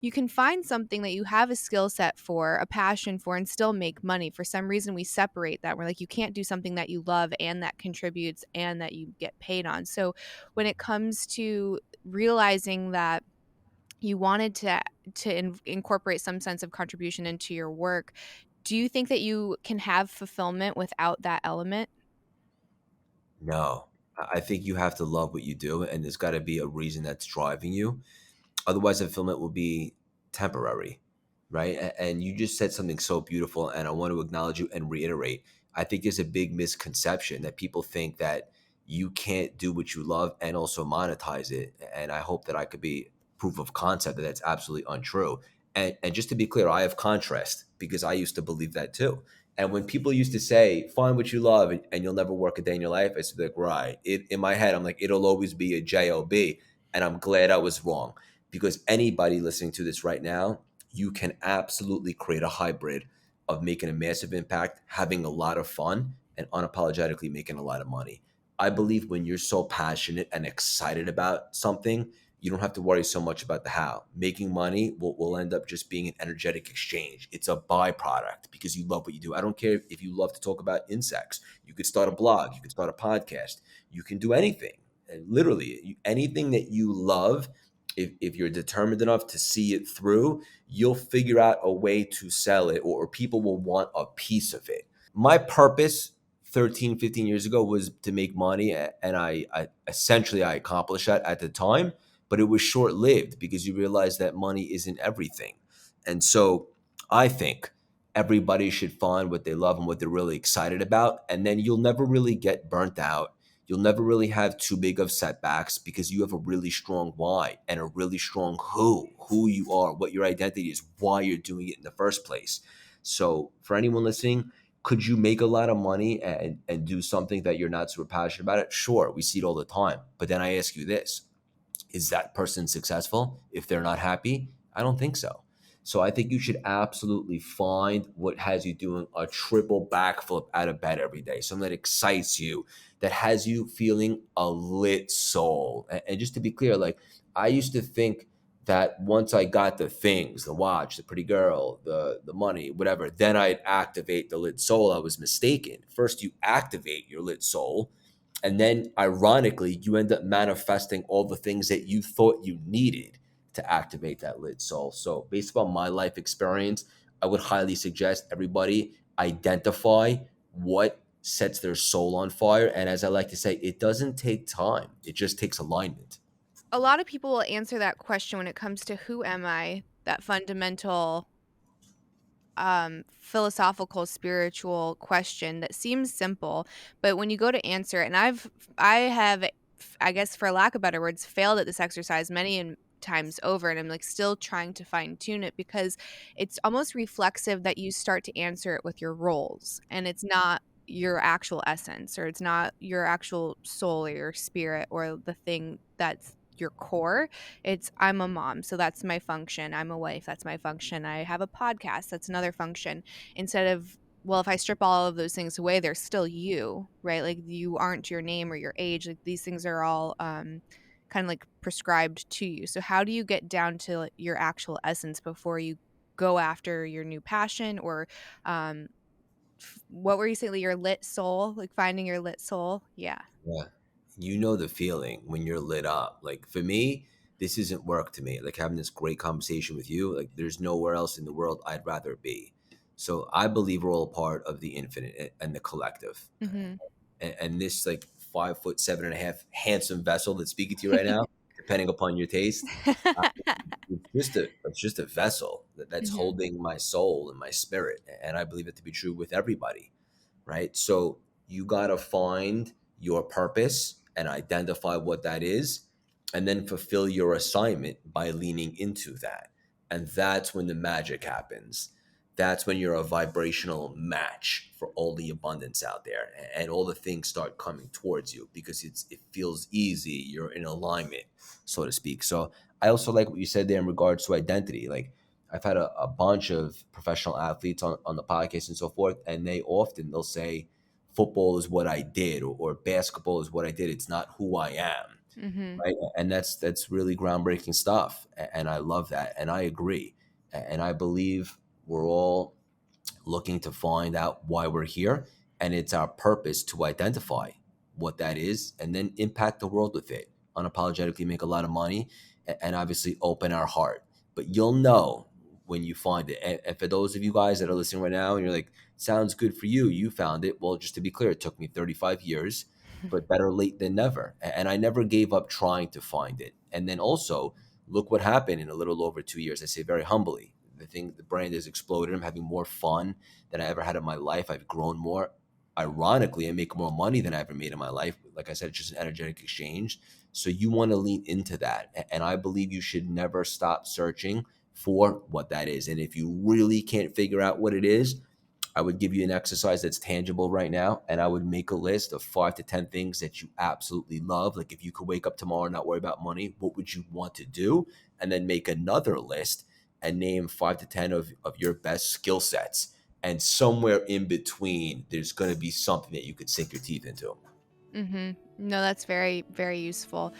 you can find something that you have a skill set for, a passion for, and still make money. For some reason, we separate that. We're like, you can't do something that you love and that contributes and that you get paid on. So when it comes to realizing that you wanted to incorporate some sense of contribution into your work, do you think that you can have fulfillment without that element? No, I think you have to love what you do, and there's got to be a reason that's driving you. Otherwise, fulfillment will be temporary, right? And you just said something so beautiful, and I want to acknowledge you and reiterate. I think there's a big misconception that people think that you can't do what you love and also monetize it. And I hope that I could be proof of concept that that's absolutely untrue. And just to be clear, I have contrast because I used to believe that too. And when people used to say, find what you love and you'll never work a day in your life, I said, like, right. In my head, I'm like, it'll always be a job. And I'm glad I was wrong because anybody listening to this right now, you can absolutely create a hybrid of making a massive impact, having a lot of fun, and unapologetically making a lot of money. I believe when you're so passionate and excited about something, you don't have to worry so much about the how. Making money will end up just being an energetic exchange. It's a byproduct because you love what you do. I don't care if you love to talk about insects. You could start a blog, you could start a podcast, you can do anything. And literally, anything that you love, if you're determined enough to see it through, you'll figure out a way to sell it or people will want a piece of it. My purpose 13, 15 years ago was to make money. And I essentially I accomplished that at the time, but it was short lived because you realize that money isn't everything. And so I think everybody should find what they love and what they're really excited about. And then you'll never really get burnt out. You'll never really have too big of setbacks because you have a really strong why and a really strong who you are, what your identity is, why you're doing it in the first place. So for anyone listening, could you make a lot of money and do something that you're not super passionate about it? Sure, we see it all the time. But then I ask you this, is that person successful if they're not happy? I don't think so. So I think you should absolutely find what has you doing a triple backflip out of bed every day, something that excites you, that has you feeling a lit soul. And just to be clear, like I used to think that once I got the things, the watch, the pretty girl, the money, whatever, then I'd activate the lit soul. I was mistaken. First, you activate your lit soul, and then, ironically, you end up manifesting all the things that you thought you needed to activate that lit soul. So, based upon my life experience, I would highly suggest everybody identify what sets their soul on fire. And as I like to say, it doesn't take time, it just takes alignment. A lot of people will answer that question when it comes to who am I, that fundamental philosophical spiritual question that seems simple, but when you go to answer it, and I have, I guess for lack of better words, failed at this exercise times over, and I'm like still trying to fine tune it because it's almost reflexive that you start to answer it with your roles and it's not your actual essence, or it's not your actual soul or your spirit or the thing that's your core. It's I'm a mom, so that's my function. I'm a wife, that's my function. I have a podcast, that's another function. Instead of, well, if I strip all of those things away, they're still you, right? Like you aren't your name or your age. Like these things are all kind of like prescribed to you. So how do you get down to like, your actual essence before you go after your new passion or um what were you saying, like your lit soul, like finding your lit soul? Yeah. Yeah. You know the feeling when you're lit up. Like for me, this isn't work to me. Like having this great conversation with you, like there's nowhere else in the world I'd rather be. So I believe we're all part of the infinite and the collective. Hmm. And this like 5 foot 7.5 handsome vessel that's speaking to you right now, depending upon your taste, uh, it's just a vessel that's Hmm. holding my soul and my spirit, and I believe it to be true with everybody, right? So you got to find your purpose and identify what that is, and then fulfill your assignment by leaning into that. And that's when the magic happens. That's when you're a vibrational match for all the abundance out there and all the things start coming towards you because it feels easy. You're in alignment, so to speak. So I also like what you said there in regards to identity. Like I've had a bunch of professional athletes on the podcast and so forth, and they'll say football is what I did or basketball is what I did. It's not who I am. Mhm. right? And that's really groundbreaking stuff, and I love that, and I agree, and I believe we're all looking to find out why we're here. And it's our purpose to identify what that is and then impact the world with it, unapologetically make a lot of money, and obviously open our heart. But you'll know when you find it. And for those of you guys that are listening right now and you're like, sounds good for you, you found it. Well, just to be clear, it took me 35 years, but better late than never. And I never gave up trying to find it. And then also, look what happened in a little over 2 years. I say very humbly. The brand has exploded. I'm having more fun than I ever had in my life. I've grown more. Ironically, I make more money than I ever made in my life. Like I said, it's just an energetic exchange. So you want to lean into that. And I believe you should never stop searching for what that is. And if you really can't figure out what it is, I would give you an exercise that's tangible right now, and I would make a list of 5 to 10 things that you absolutely love. Like if you could wake up tomorrow and not worry about money, what would you want to do? And then make another list and name 5 to 10 of your best skill sets. And somewhere in between, there's going to be something that you could sink your teeth into. Mhm. No, that's very, very useful.